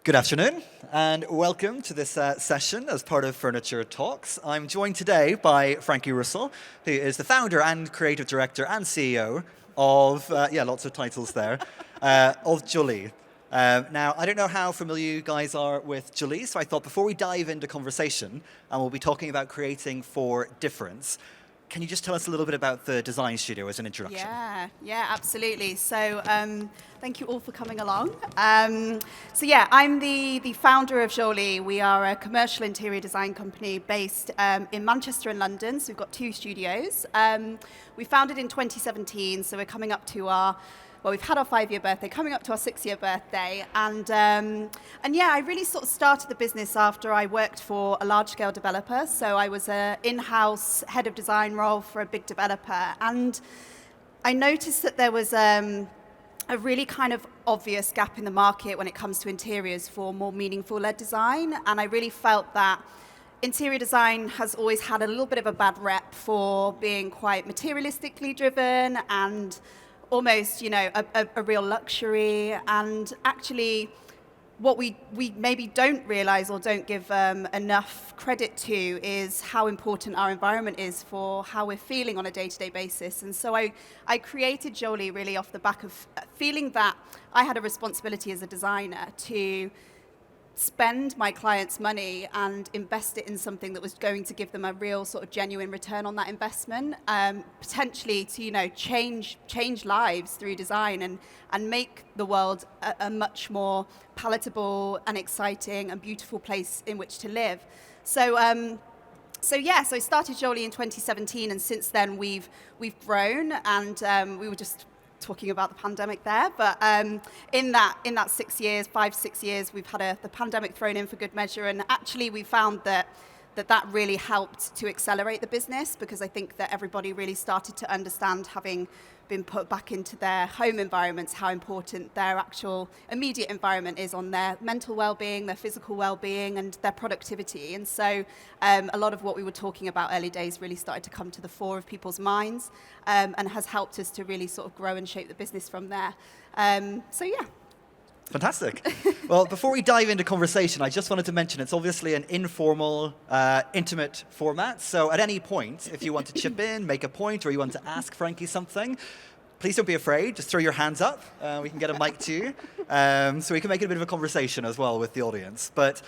Good afternoon, and welcome to this session as part of Furniture Talks. I'm joined today by Frankie Russell, who is the founder and creative director and CEO of, lots of titles there, of Jolie. Now, I don't know how familiar you guys are with Jolie, so I thought before we dive into conversation, and we'll be talking about creating for difference, can you just tell us a little bit about the design studio as an introduction? Yeah, absolutely. So thank you all for coming along. I'm the founder of Jolie. We are a commercial interior design company based in Manchester and London. So we've got two studios. We founded in 2017, so we're coming up to we've had our 5-year birthday, coming up to our 6-year birthday. I really sort of started the business after I worked for a large-scale developer. So I was an in-house head of design role for a big developer. And I noticed that there was a really kind of obvious gap in the market when it comes to interiors for more meaningful led design. And I really felt that interior design has always had a little bit of a bad rep for being quite materialistically driven and almost, a real luxury. And actually, what we maybe don't realize or don't give enough credit to is how important our environment is for how we're feeling on a day-to-day basis. And so I created Jolie really off the back of feeling that I had a responsibility as a designer to spend my clients' money and invest it in something that was going to give them a real sort of genuine return on that investment, potentially to change lives through design and make the world a much more palatable and exciting and beautiful place in which to live. So I started Jolie in 2017, and since then we've grown, and we were just talking about the pandemic there, but in that 5-6 years, we've had the pandemic thrown in for good measure, and actually we found that really helped to accelerate the business, because I think that everybody really started to understand, having been put back into their home environments, how important their actual immediate environment is on their mental well-being, their physical well-being, and their productivity. And so a lot of what we were talking about early days really started to come to the fore of people's minds, and has helped us to really sort of grow and shape the business from there. Fantastic. Well, before we dive into conversation, I just wanted to mention it's obviously an informal, intimate format. So at any point, if you want to chip in, make a point, or you want to ask Frankie something, please don't be afraid. Just throw your hands up. We can get a mic to you. So we can make it a bit of a conversation as well with the audience. But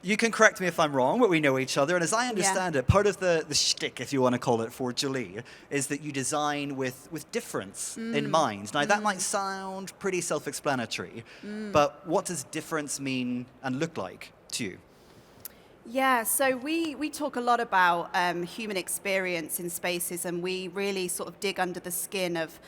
you can correct me if I'm wrong, but we know each other. And as I understand it, part of the shtick, if you want to call it, for Jolie is that you design with difference in mind. Now, that might sound pretty self-explanatory, but what does difference mean and look like to you? Yeah, so we talk a lot about human experience in spaces, and we really sort of dig under the skin of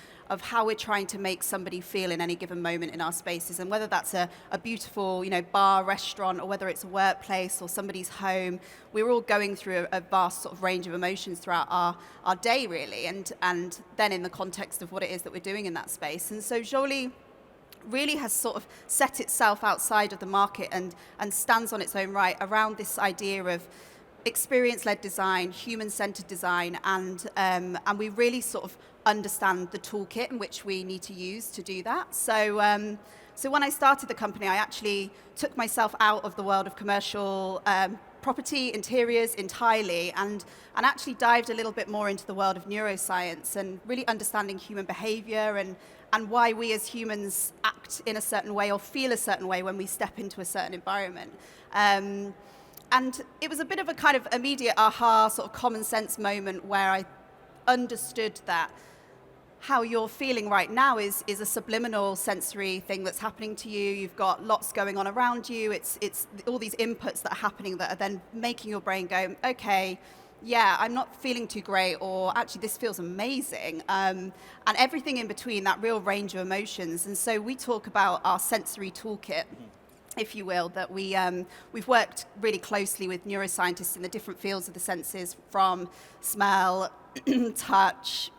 how we're trying to make somebody feel in any given moment in our spaces, and whether that's a beautiful bar, restaurant, or whether it's a workplace or somebody's home. We're all going through a vast sort of range of emotions throughout our day, really, and then in the context of what it is that we're doing in that space. And so Jolie really has sort of set itself outside of the market and stands on its own right around this idea of experience-led design, human-centered design, and we really sort of understand the toolkit in which we need to use to do that. So when I started the company, I actually took myself out of the world of commercial property interiors entirely, and actually dived a little bit more into the world of neuroscience and really understanding human behavior and why we as humans act in a certain way or feel a certain way when we step into a certain environment. And it was a bit of a kind of immediate aha, sort of common sense moment where I understood that how you're feeling right now is a subliminal sensory thing that's happening to you. You've got lots going on around you. It's all these inputs that are happening that are then making your brain go, okay, yeah, I'm not feeling too great, or actually this feels amazing, and everything in between, that real range of emotions. And so we talk about our sensory toolkit, if you will, that we've worked really closely with neuroscientists in the different fields of the senses, from smell, touch,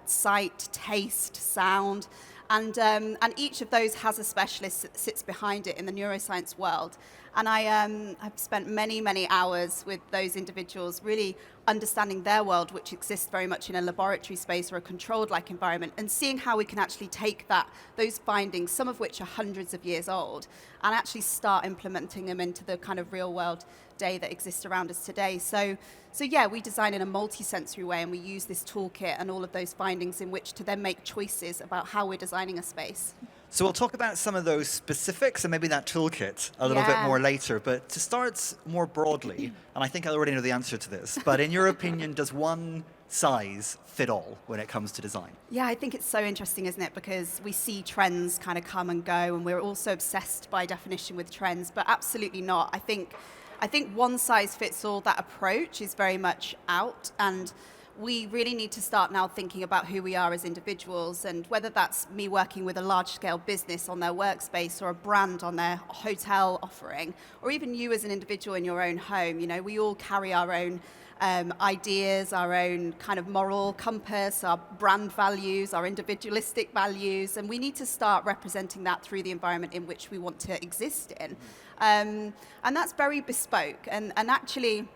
sight, taste, sound, and each of those has a specialist that sits behind it in the neuroscience world. And I've spent many, many hours with those individuals, really understanding their world, which exists very much in a laboratory space or a controlled-like environment, and seeing how we can actually take those findings, some of which are hundreds of years old, and actually start implementing them into the kind of real-world day that exists around us today. So yeah, we design in a multi-sensory way, and we use this toolkit and all of those findings in which to then make choices about how we're designing a space. So we'll talk about some of those specifics and maybe that toolkit a little bit more later. But to start more broadly, and I think I already know the answer to this, but in your opinion, does one size fit all when it comes to design? Yeah, I think it's so interesting, isn't it? Because we see trends kind of come and go, and we're also obsessed by definition with trends, but absolutely not. I think one size fits all, that approach is very much out, and we really need to start now thinking about who we are as individuals, and whether that's me working with a large-scale business on their workspace or a brand on their hotel offering, or even you as an individual in your own home. You know, we all carry our own ideas, our own kind of moral compass, our brand values, our individualistic values, and we need to start representing that through the environment in which we want to exist in. And that's very bespoke, and actually,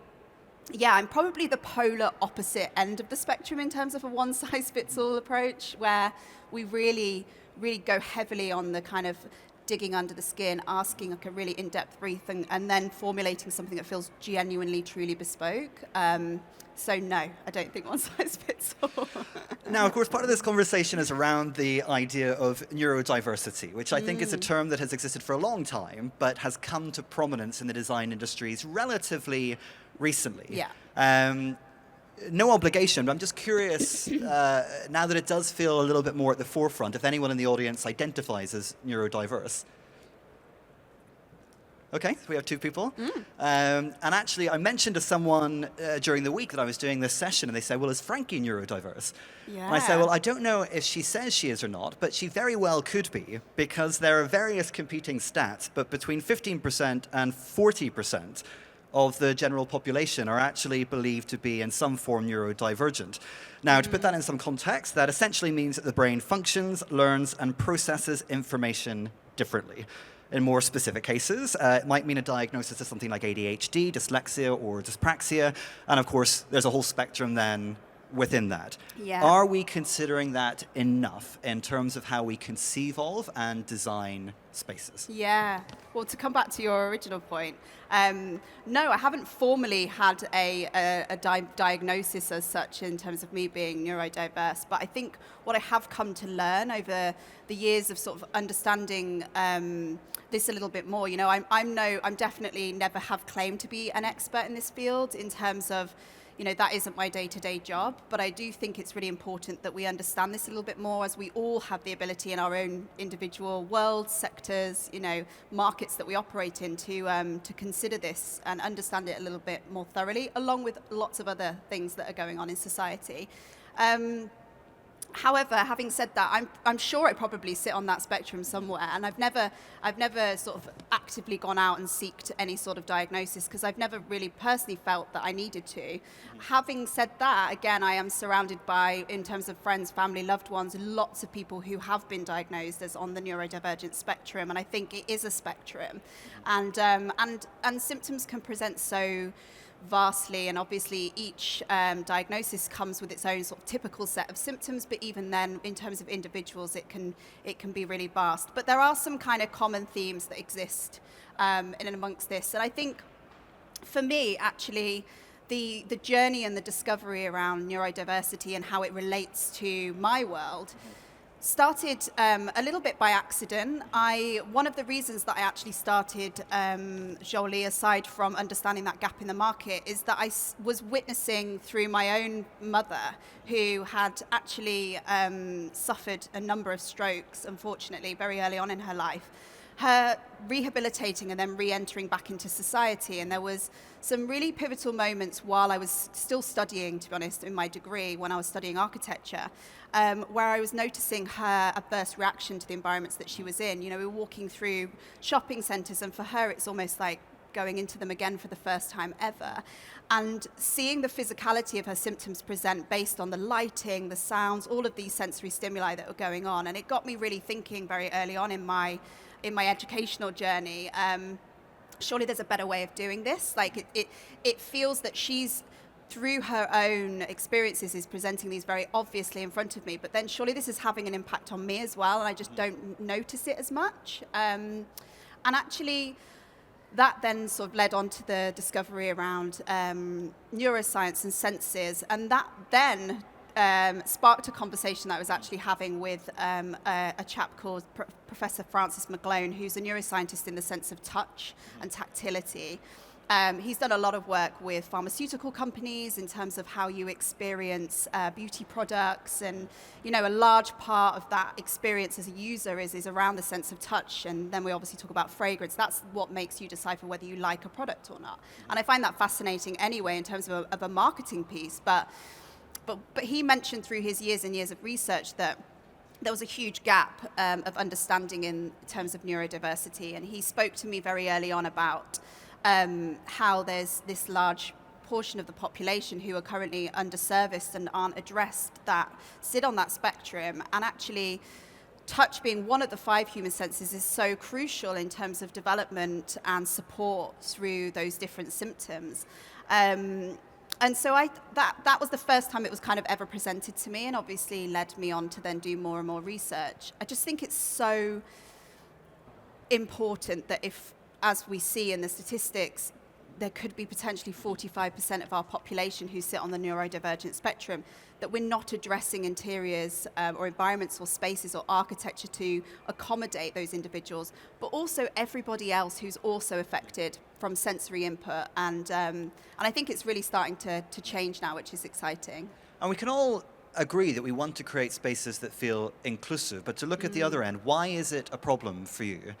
yeah, I'm probably the polar opposite end of the spectrum in terms of a one-size-fits-all approach, where we really, really go heavily on the kind of digging under the skin, asking like a really in-depth brief, and then formulating something that feels genuinely, truly bespoke. So no, I don't think one size fits all. Now, of course, part of this conversation is around the idea of neurodiversity, which I think is a term that has existed for a long time, but has come to prominence in the design industries relatively recently. Yeah. No obligation, but I'm just curious, now that it does feel a little bit more at the forefront, if anyone in the audience identifies as neurodiverse. Okay, so we have two people. And actually, I mentioned to someone during the week that I was doing this session, and they said, well, is Frankie neurodiverse? Yeah. And I said, well, I don't know if she says she is or not, but she very well could be, because there are various competing stats, but between 15% and 40% of the general population are actually believed to be in some form neurodivergent. Now, to put that in some context, that essentially means that the brain functions, learns, and processes information differently. In more specific cases, it might mean a diagnosis of something like ADHD, dyslexia, or dyspraxia, and of course, there's a whole spectrum then within that. Yeah. Are we considering that enough in terms of how we conceive of and design spaces? Yeah. Well, to come back to your original point, no, I haven't formally had a diagnosis as such in terms of me being neurodiverse, but I think what I have come to learn over the years of sort of understanding this a little bit more, you know, I'm definitely never have claimed to be an expert in this field in terms of, you know, that isn't my day-to-day job, but I do think it's really important that we understand this a little bit more, as we all have the ability in our own individual worlds, sectors, you know, markets that we operate in to consider this and understand it a little bit more thoroughly, along with lots of other things that are going on in society. However, having said that, I'm sure I probably sit on that spectrum somewhere, and I've never sort of actively gone out and sought any sort of diagnosis, because I've never really personally felt that I needed to. Having said that, again, I am surrounded by, in terms of friends, family, loved ones, lots of people who have been diagnosed as on the neurodivergent spectrum, and I think it is a spectrum, and symptoms can present so vastly, and obviously each diagnosis comes with its own sort of typical set of symptoms, but even then, in terms of individuals, it can be really vast. But there are some kind of common themes that exist in and amongst this, and I think for me, actually, the journey and the discovery around neurodiversity and how it relates to my world started a little bit by accident. One of the reasons that I actually started Jolie, aside from understanding that gap in the market, is that I was witnessing through my own mother, who had actually suffered a number of strokes, unfortunately, very early on in her life, her rehabilitating and then re-entering back into society. And there was some really pivotal moments while I was still studying, to be honest, in my degree, when I was studying architecture, where I was noticing her adverse reaction to the environments that she was in. You know, we were walking through shopping centres, and for her, it's almost like going into them again for the first time ever. And seeing the physicality of her symptoms present based on the lighting, the sounds, all of these sensory stimuli that were going on. And it got me really thinking very early on in my educational journey surely there's a better way of doing this. Like it feels that she's, through her own experiences, is presenting these very obviously in front of me, but then surely this is having an impact on me as well, and I just don't notice it as much. And actually, that then sort of led on to the discovery around neuroscience and senses, and that then sparked a conversation that I was actually having with a chap called Professor Francis McGlone, who's a neuroscientist in the sense of touch and tactility. He's done a lot of work with pharmaceutical companies in terms of how you experience beauty products, and a large part of that experience as a user is around the sense of touch. And then we obviously talk about fragrance. That's what makes you decipher whether you like a product or not. And I find that fascinating anyway in terms of a marketing piece. But he mentioned through his years and years of research that there was a huge gap of understanding in terms of neurodiversity. And he spoke to me very early on about how there's this large portion of the population who are currently underserviced and aren't addressed, that sit on that spectrum. And actually, touch being one of the 5 human senses is so crucial in terms of development and support through those different symptoms. And so that was the first time it was kind of ever presented to me, and obviously led me on to then do more and more research. I just think it's so important that if, as we see in the statistics, there could be potentially 45% of our population who sit on the neurodivergent spectrum, that we're not addressing interiors or environments or spaces or architecture to accommodate those individuals, but also everybody else who's also affected from sensory input. And I think it's really starting to change now, which is exciting. And we can all agree that we want to create spaces that feel inclusive, but to look at the other end, why is it a problem for you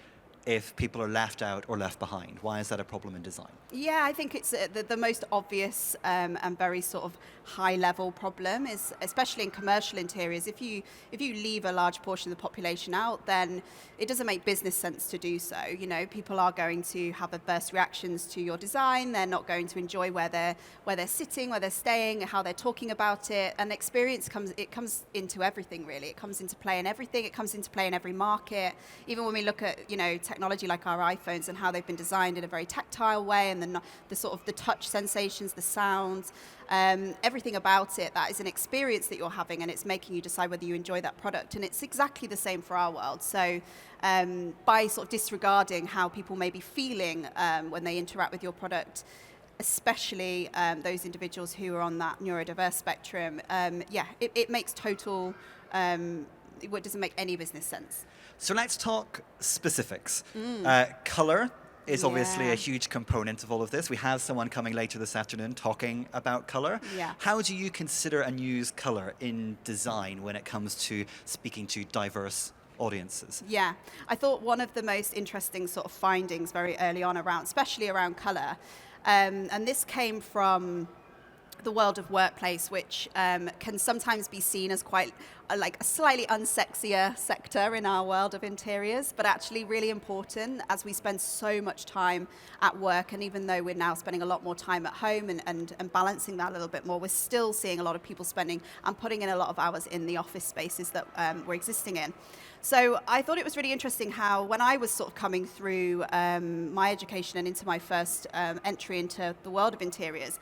if people are left out or left behind? Why is that a problem in design? Yeah, I think it's the most obvious and very sort of high-level problem is, especially in commercial interiors, if you leave a large portion of the population out, then it doesn't make business sense to do so. People are going to have adverse reactions to your design. They're not going to enjoy where they're sitting, where they're staying, how they're talking about it. And experience comes into everything, really. It comes into play in everything. It comes into play in every market. Even when we look at technology like our iPhones and how they've been designed in a very tactile way, and the sort of the touch sensations, the sounds, everything about it, that is an experience that you're having, and it's making you decide whether you enjoy that product. And it's exactly the same for our world. So by sort of disregarding how people may be feeling when they interact with your product, especially those individuals who are on that neurodiverse spectrum, it makes total, it doesn't make any business sense. So let's talk specifics. Color is obviously a huge component of all of this. We have someone coming later this afternoon talking about color. Yeah. How do you consider and use color in design when it comes to speaking to diverse audiences? Yeah, I thought one of the most interesting sort of findings very early on especially around color, and this came from the world of workplace, which can sometimes be seen as quite like a slightly unsexier sector in our world of interiors, but actually really important as we spend so much time at work. And even though we're now spending a lot more time at home and balancing that a little bit more, we're still seeing a lot of people spending and putting in a lot of hours in the office spaces that we're existing in. So I thought it was really interesting how, when I was sort of coming through my education and into my first entry into the world of interiors,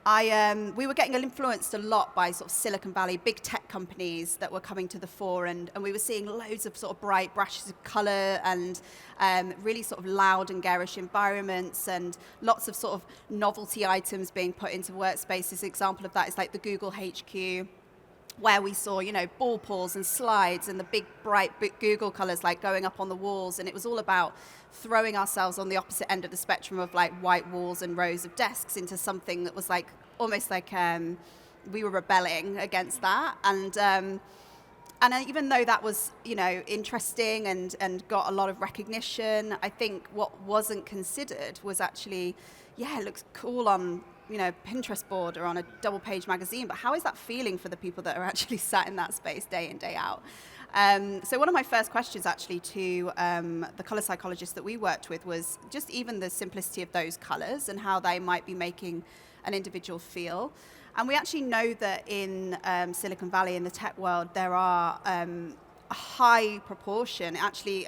we were getting influenced a lot by sort of Silicon Valley, big tech companies that were coming to the fore, and we were seeing loads of sort of bright brushes of color and really sort of loud and garish environments, and lots of sort of novelty items being put into workspaces. An example of that is like the Google HQ, where we saw, ball pools and slides and the big bright Google colors like going up on the walls. And it was all about throwing ourselves on the opposite end of the spectrum of like white walls and rows of desks into something that was like almost like we were rebelling against that. And even though that was, interesting and got a lot of recognition, I think what wasn't considered was actually, it looks cool on Pinterest board or on a double-page magazine, but how is that feeling for the people that are actually sat in that space day in, day out? So one of my first questions actually to the color psychologist that we worked with was just even the simplicity of those colors and how they might be making an individual feel. And we actually know that in Silicon Valley, in the tech world, there are a high proportion, actually,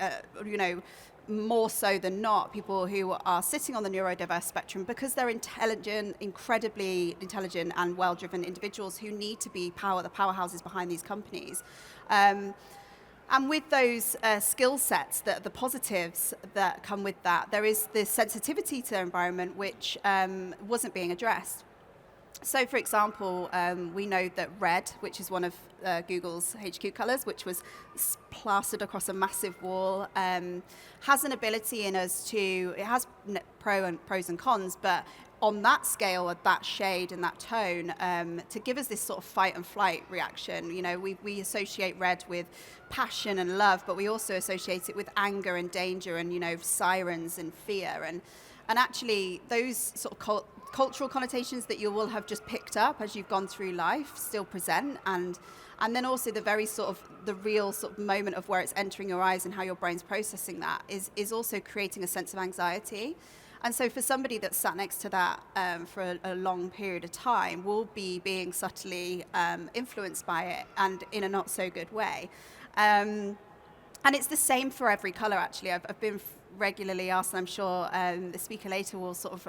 more so than not, people who are sitting on the neurodiverse spectrum, because they're intelligent, incredibly intelligent and well-driven individuals who need to be the powerhouses behind these companies. And with those skill sets, the positives that come with that, there is this sensitivity to their environment which wasn't being addressed. So, for example, we know that red, which is one of Google's HQ colors, which was plastered across a massive wall, has an ability in us to, it has pros and cons, but on that scale, at that shade and that tone, to give us this sort of fight and flight reaction. You know, we associate red with passion and love, but we also associate it with anger and danger and, you know, sirens and fear. And actually, those sort of cultural connotations that you will have just picked up as you've gone through life still present, and then also the very sort of the real sort of moment of where it's entering your eyes and how your brain's processing that is also creating a sense of anxiety. And so for somebody that's sat next to that for a long period of time will be being subtly influenced by it, and in a not so good way. And it's the same for every color, actually. I've been regularly asked, and I'm sure the speaker later will sort of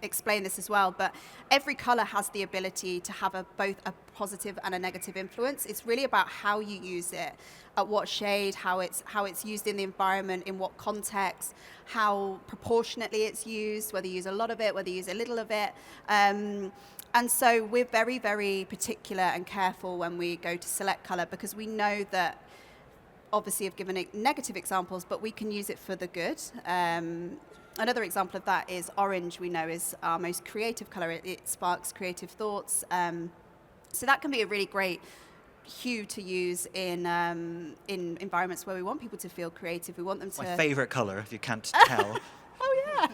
explain this as well, but every color has the ability to have both a positive and a negative influence. It's really about how you use it, at what shade, how it's used in the environment, in what context, how proportionately it's used, whether you use a lot of it, whether you use a little of it. And so we're very, very particular and careful when we go to select color, because we know that obviously I've given negative examples, but we can use it for the good. Another example of that is orange. We know is our most creative color. It sparks creative thoughts. So that can be a really great hue to use in environments where we want people to feel creative. We want them to... My favorite color, if you can't tell. Oh, yeah.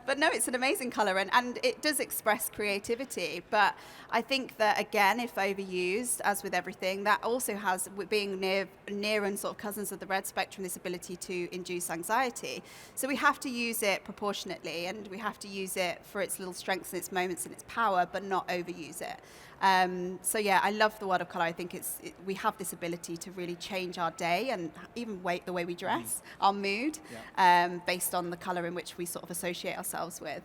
But no, it's an amazing color, and it does express creativity. But I think that, again, if overused, as with everything, that also has, being near and sort of cousins of the red spectrum, this ability to induce anxiety. So we have to use it proportionately, and we have to use it for its little strengths and its moments and its power, but not overuse it. So yeah, I love the world of color. I think we have this ability to really change our day and even the way we dress, our mood, based on the color in which we sort of associate ourselves with.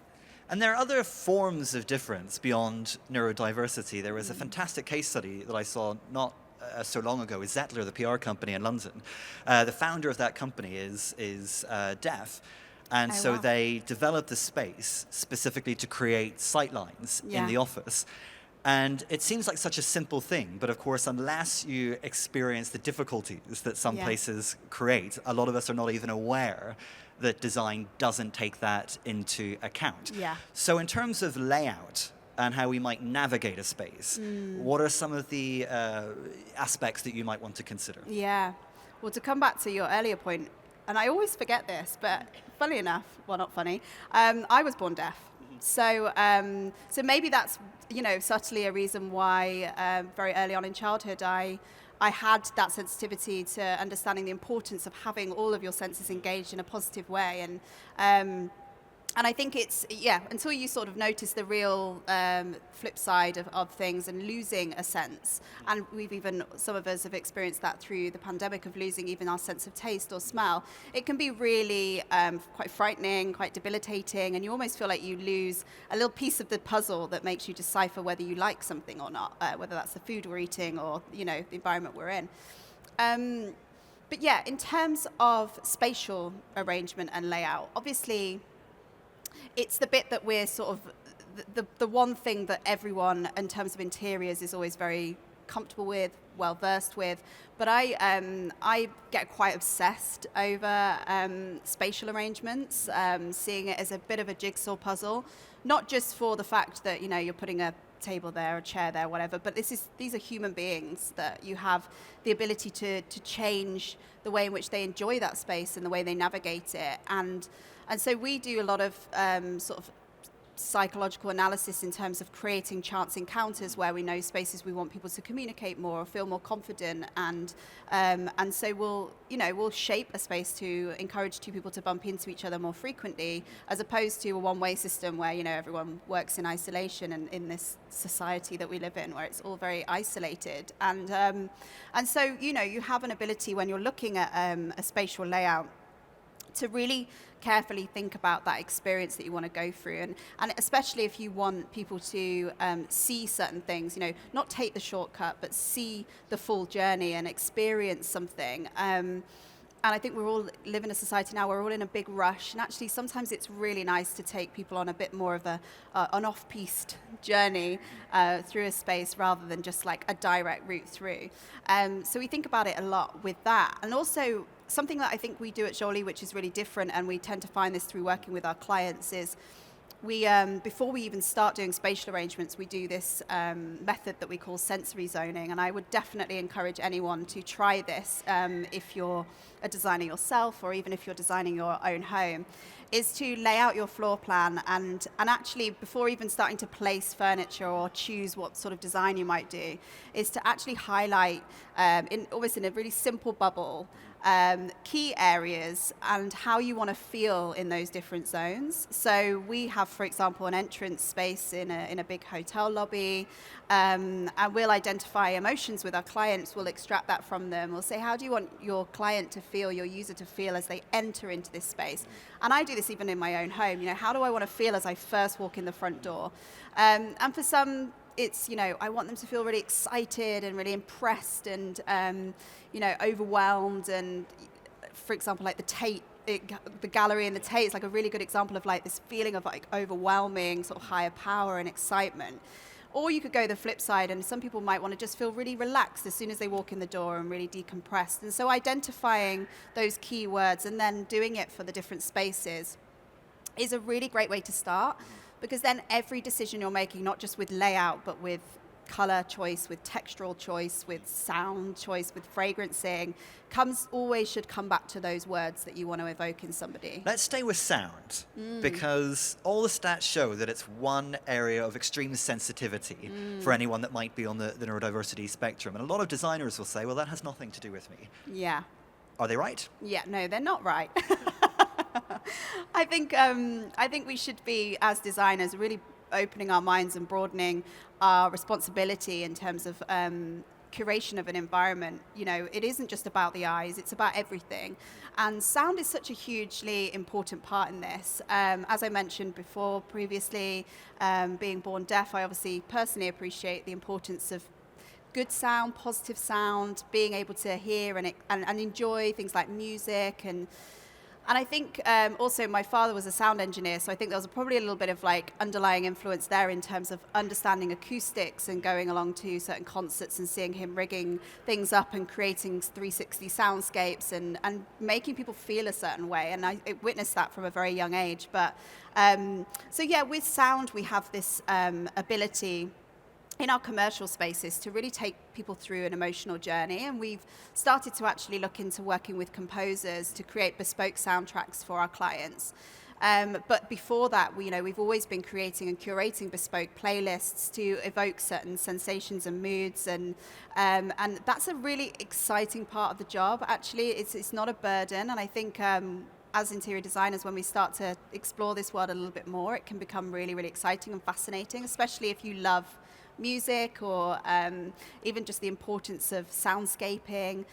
And there are other forms of difference beyond neurodiversity. There was a fantastic case study that I saw not so long ago with Zettler, the PR company in London. The founder of that company is deaf. And so they developed the space specifically to create sightlines in the office. And it seems like such a simple thing, but of course, unless you experience the difficulties that some places create, a lot of us are not even aware that design doesn't take that into account. Yeah. So in terms of layout and how we might navigate a space, what are some of the aspects that you might want to consider? Yeah. Well, to come back to your earlier point, and I always forget this, but funny enough, well, not funny, I was born deaf. So maybe that's, subtly a reason why very early on in childhood I had that sensitivity to understanding the importance of having all of your senses engaged in a positive way. And I think it's, until you sort of notice the real flip side of things and losing a sense, and some of us have experienced that through the pandemic, of losing even our sense of taste or smell, it can be really quite frightening, quite debilitating, and you almost feel like you lose a little piece of the puzzle that makes you decipher whether you like something or not, whether that's the food we're eating or, the environment we're in. But yeah, in terms of spatial arrangement and layout, obviously, it's the bit that we're sort of, the one thing that everyone in terms of interiors is always very comfortable with, well versed with. But I get quite obsessed over spatial arrangements, seeing it as a bit of a jigsaw puzzle, not just for the fact that, you're putting a table there, a chair there, whatever, but these are human beings that you have the ability to change the way in which they enjoy that space and the way they navigate it. And so we do a lot of sort of psychological analysis in terms of creating chance encounters where we know spaces we want people to communicate more or feel more confident, and so we'll shape a space to encourage two people to bump into each other more frequently, as opposed to a one-way system where everyone works in isolation, and in this society that we live in where it's all very isolated, and so you have an ability when you're looking at a spatial layout to really carefully think about that experience that you want to go through, and especially if you want people to see certain things, not take the shortcut, but see the full journey and experience something. And I think we all live in a society now where we're all in a big rush, and actually sometimes it's really nice to take people on a bit more of an off-piste journey through a space rather than just like a direct route through. So we think about it a lot with that. And also something that I think we do at Jolie, which is really different, and we tend to find this through working with our clients, is we, before we even start doing spatial arrangements, we do this method that we call sensory zoning. And I would definitely encourage anyone to try this if you're a designer yourself, or even if you're designing your own home, is to lay out your floor plan and actually, before even starting to place furniture or choose what sort of design you might do, is to actually highlight, almost in a really simple bubble, key areas and how you want to feel in those different zones. So we have, for example, an entrance space in a big hotel lobby, and we'll identify emotions with our clients. We'll extract that from them. We'll say, how do you want your client to feel, your user to feel as they enter into this space? And I do this even in my own home. How do I want to feel as I first walk in the front door? And for some, it's, I want them to feel really excited and really impressed and, overwhelmed. And for example, like the Tate, the gallery in the Tate is like a really good example of like this feeling of like overwhelming sort of higher power and excitement. Or you could go the flip side, and some people might want to just feel really relaxed as soon as they walk in the door and really decompressed. And so identifying those key words and then doing it for the different spaces is a really great way to start, because then every decision you're making, not just with layout, but with color choice, with textural choice, with sound choice, with fragrancing, always should come back to those words that you want to evoke in somebody. Let's stay with sound, because all the stats show that it's one area of extreme sensitivity for anyone that might be on the neurodiversity spectrum. And a lot of designers will say, well, that has nothing to do with me. Yeah. Are they right? Yeah, no, they're not right. I think we should be, as designers, really opening our minds and broadening our responsibility in terms of curation of an environment. It isn't just about the eyes, it's about everything. And sound is such a hugely important part in this. As I mentioned before, previously, being born deaf, I obviously personally appreciate the importance of good sound, positive sound, being able to hear and enjoy things like music. And I think also my father was a sound engineer, so I think there was probably a little bit of like underlying influence there in terms of understanding acoustics and going along to certain concerts and seeing him rigging things up and creating 360 soundscapes and making people feel a certain way. And I witnessed that from a very young age. But so yeah, with sound we have this ability in our commercial spaces to really take people through an emotional journey, and we've started to actually look into working with composers to create bespoke soundtracks for our clients. But before that, we've always been creating and curating bespoke playlists to evoke certain sensations and moods, and that's a really exciting part of the job. Actually, it's not a burden, and I think as interior designers, when we start to explore this world a little bit more, it can become really, really exciting and fascinating, especially if you love music or even just the importance of soundscaping.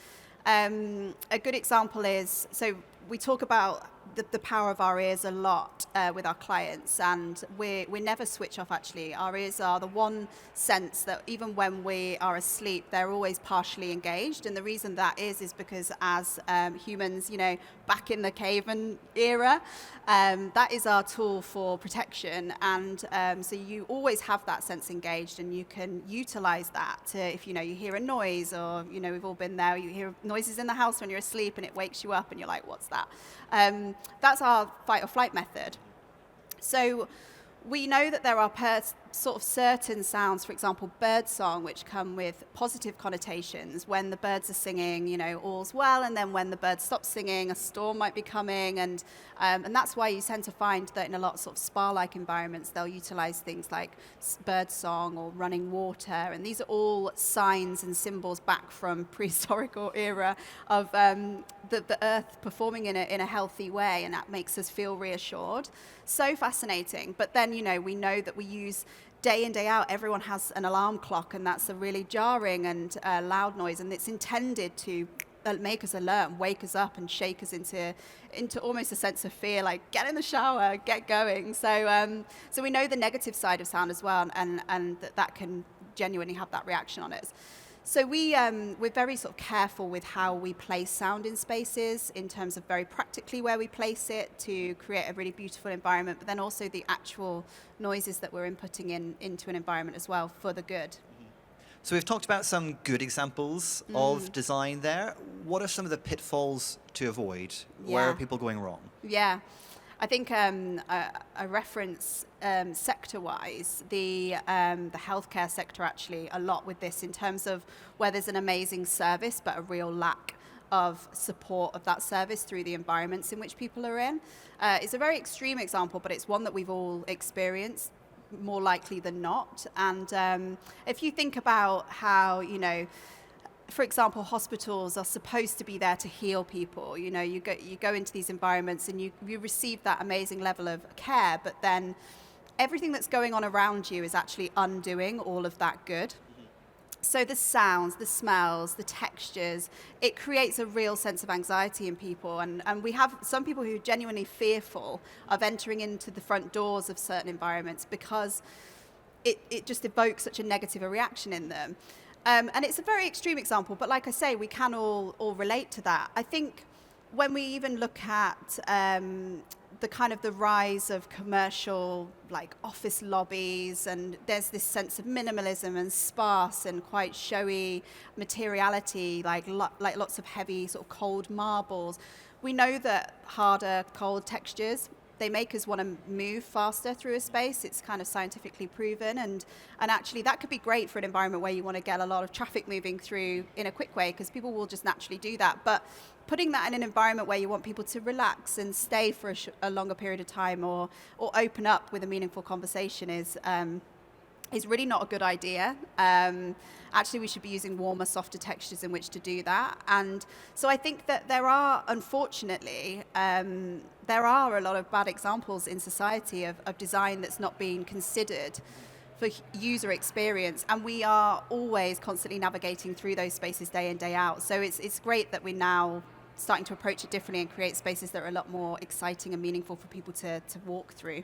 A good example is, so we talk about the power of our ears a lot with our clients, and we never switch off. Actually, our ears are the one sense that even when we are asleep, they're always partially engaged. And the reason that is because as humans, back in the caveman era, that is our tool for protection. And so you always have that sense engaged, and you can utilize that to, if you hear a noise, or we've all been there, you hear noises in the house when you're asleep and it wakes you up and you're like, what's that? That's our fight or flight method. So we know that there are sort of certain sounds, for example, bird song, which come with positive connotations. When the birds are singing, you know, all's well, and then when the bird stops singing, a storm might be coming, and that's why you tend to find that in a lot of sort of spa-like environments, they'll utilize things like bird song or running water, and these are all signs and symbols back from prehistoric era of the earth performing in a healthy way, and that makes us feel reassured. So fascinating. But then, you know, we know that we use day in, day out, everyone has an alarm clock, and that's a really jarring and loud noise, and it's intended to make us alert, wake us up, and shake us into almost a sense of fear, like get in the shower, get going. So so we know the negative side of sound as well, and that can genuinely have that reaction on us. So we're very sort of careful with how we place sound in spaces, in terms of very practically where we place it to create a really beautiful environment, but then also the actual noises that we're inputting into an environment as well for the good. So we've talked about some good examples of design there. What are some of the pitfalls to avoid? Where are people going wrong? Yeah. I think a reference sector-wise, the healthcare sector actually a lot with this, in terms of where there's an amazing service but a real lack of support of that service through the environments in which people are in. It's a very extreme example, but it's one that we've all experienced more likely than not. And if you think about how, you know, for example, hospitals are supposed to be there to heal people. You know, you go into these environments and you receive that amazing level of care, but then everything that's going on around you is actually undoing all of that good. So the sounds, the smells, the textures, it creates a real sense of anxiety in people. And we have some people who are genuinely fearful of entering into the front doors of certain environments because it just evokes such a negative reaction in them. And it's a very extreme example, but like I say, we can all relate to that. I think when we even look at the kind of the rise of commercial, like office lobbies, and there's this sense of minimalism and sparse and quite showy materiality, like lots of heavy sort of cold marbles. We know that harder, cold textures, they make us want to move faster through a space. It's kind of scientifically proven, and actually that could be great for an environment where you want to get a lot of traffic moving through in a quick way, because people will just naturally do that. But putting that in an environment where you want people to relax and stay for a longer period of time, or open up with a meaningful conversation is really not a good idea. Actually, we should be using warmer, softer textures in which to do that. And so I think that there are, unfortunately, there are a lot of bad examples in society of design that's not being considered for user experience. And we are always constantly navigating through those spaces day in, day out. So it's great that we're now starting to approach it differently and create spaces that are a lot more exciting and meaningful for people to walk through.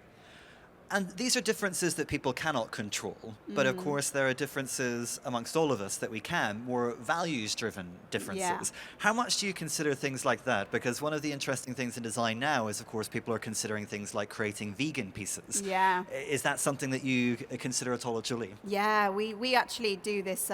And these are differences that people cannot control, but of course there are differences amongst all of us that we can, more values-driven differences. Yeah. How much do you consider things like that? Because one of the interesting things in design now is, of course, people are considering things like creating vegan pieces. Yeah. Is that something that you consider at all at Jolie? Yeah, we actually do this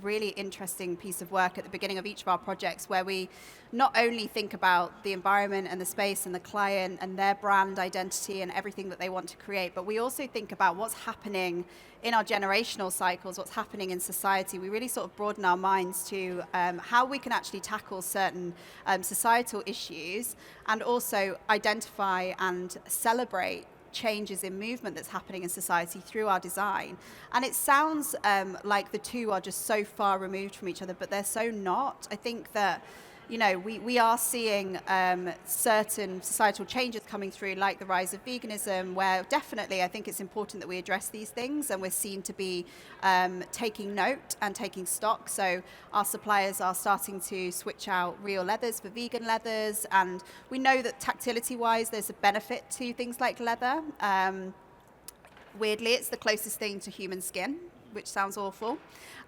really interesting piece of work at the beginning of each of our projects, where we not only think about the environment and the space and the client and their brand identity and everything that they want to create, but we also think about what's happening in our generational cycles, what's happening in society. We really sort of broaden our minds to how we can actually tackle certain societal issues, and also identify and celebrate changes in movement that's happening in society through our design. And it sounds like the two are just so far removed from each other, but they're so not. I think that, you know, we are seeing certain societal changes coming through, like the rise of veganism, where definitely I think it's important that we address these things, and we're seen to be taking note and taking stock. So our suppliers are starting to switch out real leathers for vegan leathers, and we know that tactility-wise there's a benefit to things like leather. Weirdly, it's the closest thing to human skin, which sounds awful.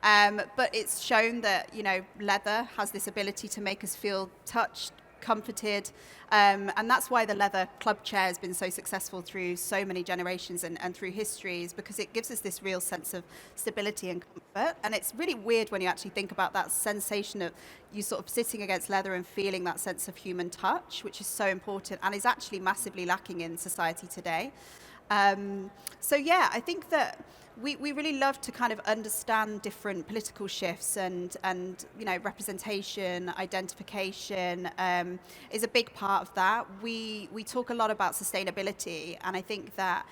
But it's shown that, you know, leather has this ability to make us feel touched, comforted, and that's why the leather club chair has been so successful through so many generations and through histories, because it gives us this real sense of stability and comfort. And it's really weird when you actually think about that sensation of you sort of sitting against leather and feeling that sense of human touch, which is so important and is actually massively lacking in society today. So yeah, I think that we really love to kind of understand different political shifts and representation, identification is a big part of that. We talk a lot about sustainability, and I think that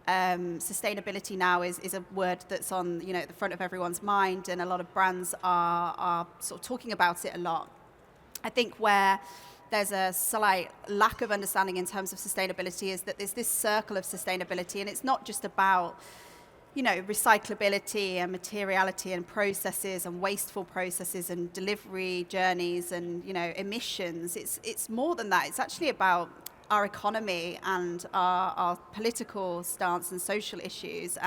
sustainability now is a word that's on at the front of everyone's mind, and a lot of brands are sort of talking about it a lot. I think where there's a slight lack of understanding in terms of sustainability is that there's this circle of sustainability, and it's not just about recyclability and materiality and processes and wasteful processes and delivery journeys and emissions. It's more than that. It's actually about our economy and our political stance and social issues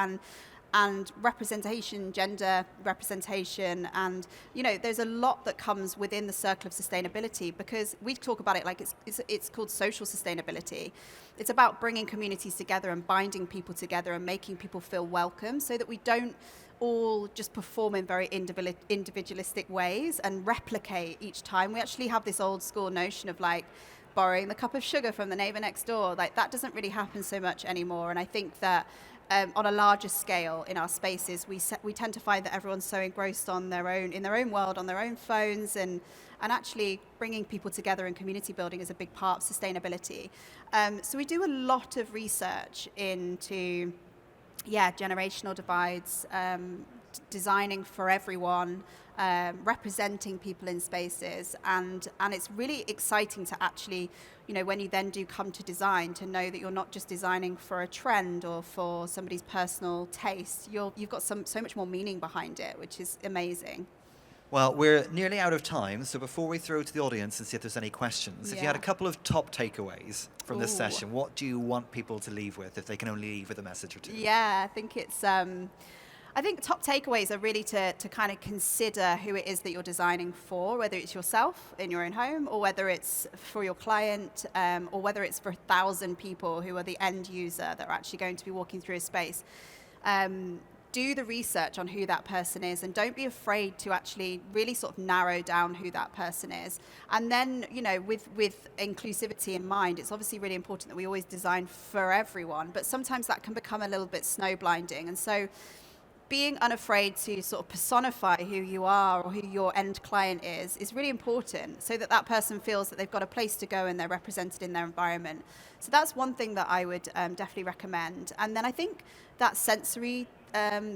and representation, gender representation, and there's a lot that comes within the circle of sustainability, because we talk about it like it's called social sustainability. It's about bringing communities together and binding people together and making people feel welcome, so that we don't all just perform in very individualistic ways and replicate each time. We actually have this old school notion of like borrowing the cup of sugar from the neighbor next door. Like, that doesn't really happen so much anymore, and I think that on a larger scale in our spaces, we tend to find that everyone's so engrossed in their own world, on their own phones, and actually bringing people together and community building is a big part of sustainability. So we do a lot of research into generational divides, designing for everyone, representing people in spaces, and it's really exciting to actually, when you then do come to design, to know that you're not just designing for a trend or for somebody's personal taste. You've got so much more meaning behind it, which is amazing. Well, we're nearly out of time, so before we throw to the audience and see if there's any questions, if you had a couple of top takeaways from this session, what do you want people to leave with, if they can only leave with a message or two? Yeah, I think it's I think top takeaways are really to kind of consider who it is that you're designing for, whether it's yourself in your own home, or whether it's for your client, or whether it's for 1,000 people who are the end user that are actually going to be walking through a space. Do the research on who that person is, and don't be afraid to actually really sort of narrow down who that person is. And then, with inclusivity in mind, it's obviously really important that we always design for everyone, but sometimes that can become a little bit snowblinding. And so being unafraid to sort of personify who you are or who your end client is really important, so that person feels that they've got a place to go and they're represented in their environment. So that's one thing that I would definitely recommend. And then I think that sensory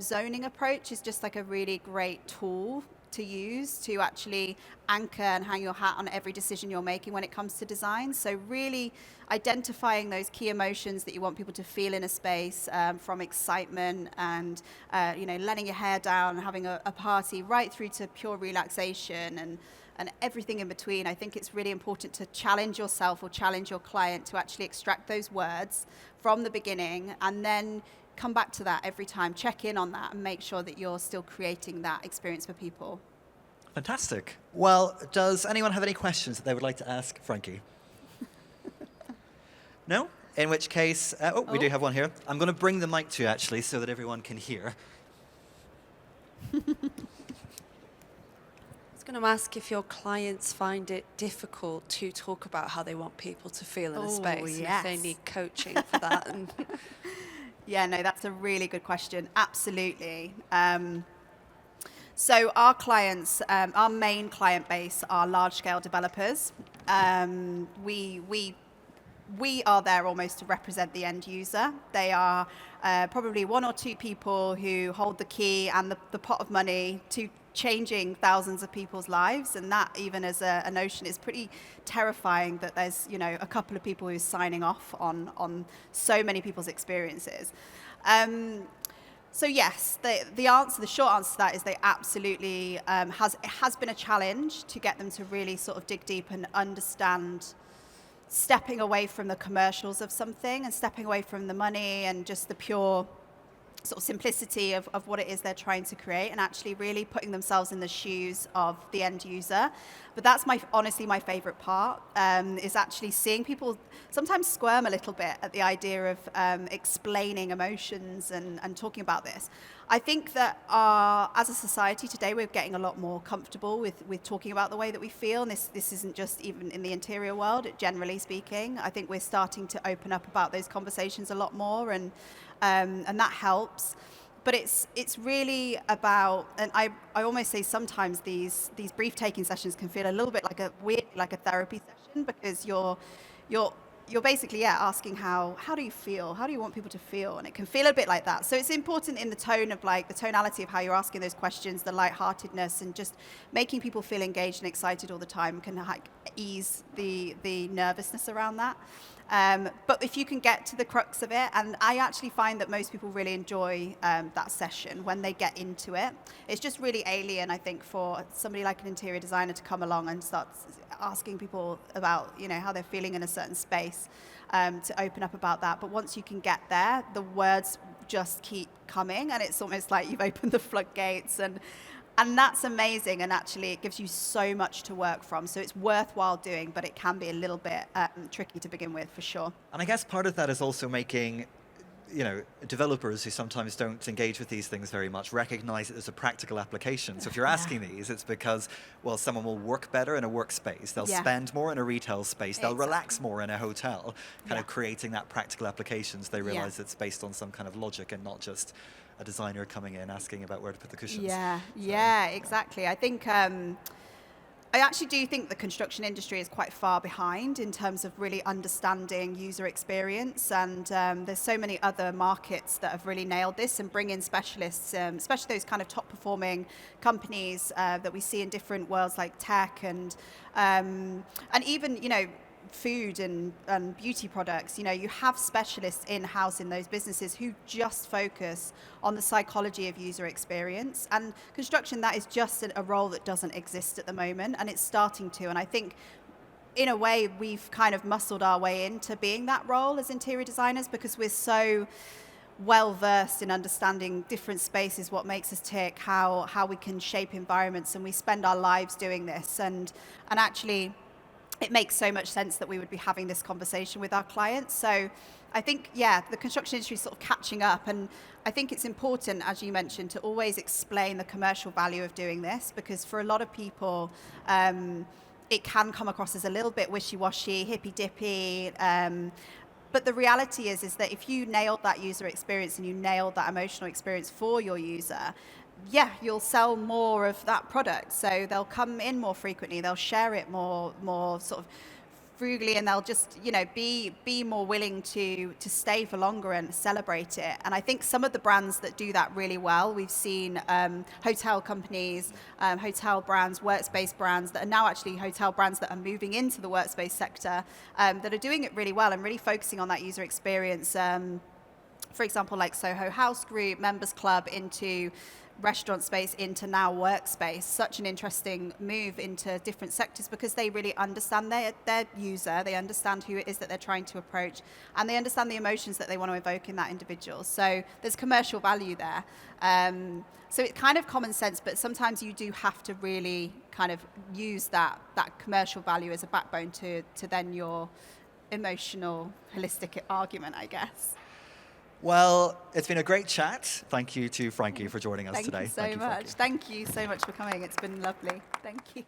zoning approach is just like a really great tool to use to actually anchor and hang your hat on every decision you're making when it comes to design. So really identifying those key emotions that you want people to feel in a space, from excitement and letting your hair down, having a party, right through to pure relaxation and everything in between. I think it's really important to challenge yourself or challenge your client to actually extract those words from the beginning, and then come back to that every time, check in on that, and make sure that you're still creating that experience for people. Fantastic. Well, does anyone have any questions that they would like to ask Frankie? No? In which case, we do have one here. I'm going to bring the mic to you, actually, so that everyone can hear. I was going to ask if your clients find it difficult to talk about how they want people to feel in a space, and if they need coaching for that. Yeah, no, that's a really good question. Absolutely. So our clients, our main client base are large-scale developers. We are there almost to represent the end user. They are probably one or two people who hold the key and the pot of money to changing thousands of people's lives, and that, even as a notion, is pretty terrifying, that there's a couple of people who's signing off on so many people's experiences. So yes, the short answer to that is they absolutely it has been a challenge to get them to really sort of dig deep and understand stepping away from the commercials of something and stepping away from the money and just the pure sort of simplicity of what it is they're trying to create, and actually really putting themselves in the shoes of the end user. But that's honestly my favorite part, is actually seeing people sometimes squirm a little bit at the idea of explaining emotions and talking about this. I think that as a society today, we're getting a lot more comfortable with talking about the way that we feel. And this isn't just even in the interior world, generally speaking. I think we're starting to open up about those conversations a lot more, and that helps. But it's really about, and I almost say sometimes these brief taking sessions can feel a little bit like a therapy session, because you're basically asking how do you feel? How do you want people to feel? And it can feel a bit like that. So it's important in the tone of the tonality of how you're asking those questions, the lightheartedness, and just making people feel engaged and excited all the time can ease the nervousness around that. But if you can get to the crux of it, and I actually find that most people really enjoy that session when they get into it. It's just really alien, I think, for somebody like an interior designer to come along and start asking people about, how they're feeling in a certain space, to open up about that. But once you can get there, the words just keep coming, and it's almost like you've opened the floodgates, and that's amazing, and actually it gives you so much to work from. So it's worthwhile doing, but it can be a little bit tricky to begin with, for sure. And I guess part of that is also making, developers who sometimes don't engage with these things very much recognize it as a practical application. So if you're asking these, it's because, well, someone will work better in a workspace, they'll spend more in a retail space, they'll relax more in a hotel, kind of creating that practical applications. They realize it's based on some kind of logic and not just a designer coming in asking about where to put the cushions. Exactly. I think I actually do think the construction industry is quite far behind in terms of really understanding user experience, and there's so many other markets that have really nailed this and bring in specialists, especially those kind of top performing companies that we see in different worlds like tech and even food and beauty products. You have specialists in-house in those businesses who just focus on the psychology of user experience. And construction, that is just a role that doesn't exist at the moment, and it's starting to. And I think in a way we've kind of muscled our way into being that role as interior designers, because we're so well versed in understanding different spaces, what makes us tick, how we can shape environments, and we spend our lives doing this. And actually it makes so much sense that we would be having this conversation with our clients. So I think, the construction industry is sort of catching up. And I think it's important, as you mentioned, to always explain the commercial value of doing this, because for a lot of people, it can come across as a little bit wishy-washy, hippy-dippy. But the reality is that if you nailed that user experience and you nailed that emotional experience for your user, you'll sell more of that product. So they'll come in more frequently, they'll share it more sort of frugally, and they'll just, be more willing to stay for longer and celebrate it. And I think some of the brands that do that really well, we've seen hotel companies, hotel brands, workspace brands that are now actually hotel brands that are moving into the workspace sector, that are doing it really well and really focusing on that user experience. For example, like Soho House Group, Members Club into restaurant space, into now workspace. Such an interesting move into different sectors, because they really understand their user, they understand who it is that they're trying to approach, and they understand the emotions that they want to evoke in that individual. So there's commercial value there. So it's kind of common sense, but sometimes you do have to really kind of use that commercial value as a backbone to then your emotional, holistic argument, I guess. Well, it's been a great chat. Thank you to Frankie for joining us today. Thank you so much. Thank you so much for coming. It's been lovely. Thank you.